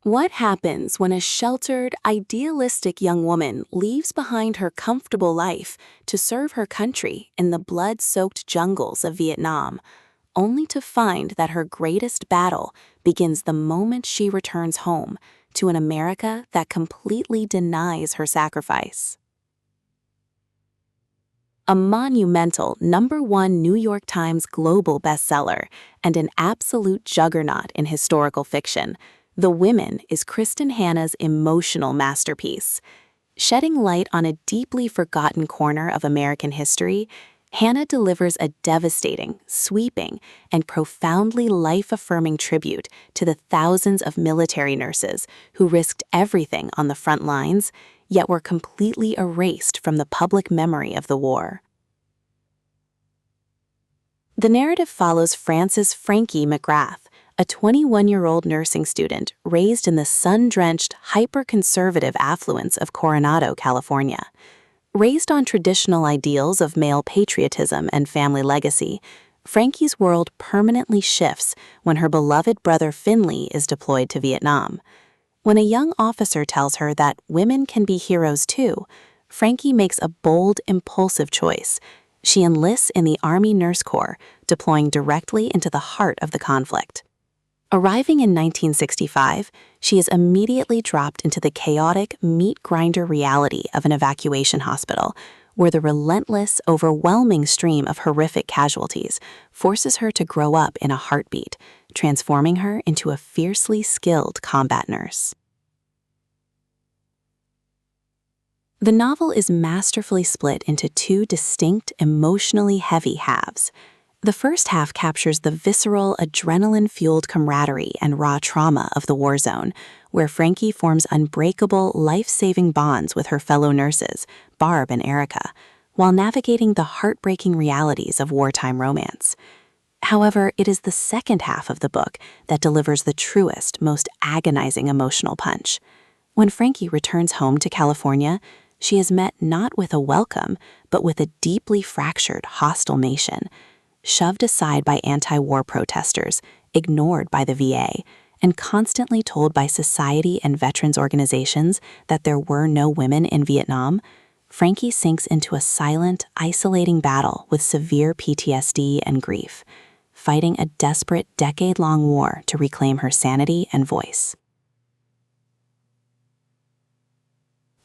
What happens when a sheltered, idealistic young woman leaves behind her comfortable life to serve her country in the blood-soaked jungles of Vietnam, only to find that her greatest battle begins the moment she returns home to an America that completely denies her sacrifice? A monumental #1 New York Times global bestseller and an absolute juggernaut in historical fiction, The Women is Kristin Hannah's emotional masterpiece. Shedding light on a deeply forgotten corner of American history, Hannah delivers a devastating, sweeping, and profoundly life-affirming tribute to the thousands of military nurses who risked everything on the front lines, yet were completely erased from the public memory of the war. The narrative follows Frankie McGrath, a 21-year-old nursing student raised in the sun-drenched, hyper-conservative affluence of Coronado, California. Raised on traditional ideals of male patriotism and family legacy, Frankie's world permanently shifts when her beloved brother Finley is deployed to Vietnam. When a young officer tells her that women can be heroes too, Frankie makes a bold, impulsive choice. She enlists in the Army Nurse Corps, deploying directly into the heart of the conflict. Arriving in 1965, she is immediately dropped into the chaotic, meat-grinder reality of an evacuation hospital, where the relentless, overwhelming stream of horrific casualties forces her to grow up in a heartbeat, transforming her into a fiercely skilled combat nurse. The novel is masterfully split into two distinct, emotionally heavy halves. The first half captures the visceral, adrenaline-fueled camaraderie and raw trauma of the war zone, where Frankie forms unbreakable, life-saving bonds with her fellow nurses, Barb and Erica, while navigating the heartbreaking realities of wartime romance. However, it is the second half of the book that delivers the truest, most agonizing emotional punch. When Frankie returns home to California, she is met not with a welcome, but with a deeply fractured, hostile nation. Shoved aside by anti-war protesters, ignored by the VA, and constantly told by society and veterans organizations that there were no women in Vietnam, Frankie sinks into a silent, isolating battle with severe PTSD and grief, fighting a desperate decade-long war to reclaim her sanity and voice.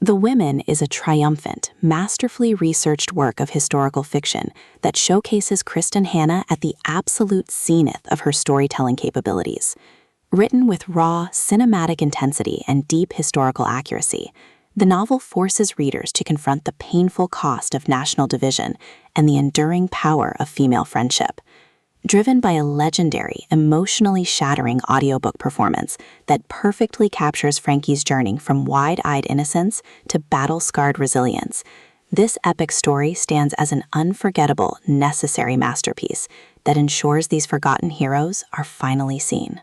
The Women is a triumphant, masterfully researched work of historical fiction that showcases Kristin Hannah at the absolute zenith of her storytelling capabilities. Written with raw, cinematic intensity and deep historical accuracy, the novel forces readers to confront the painful cost of national division and the enduring power of female friendship. Driven by a legendary, emotionally shattering audiobook performance that perfectly captures Frankie's journey from wide-eyed innocence to battle-scarred resilience, this epic story stands as an unforgettable, necessary masterpiece that ensures these forgotten heroes are finally seen.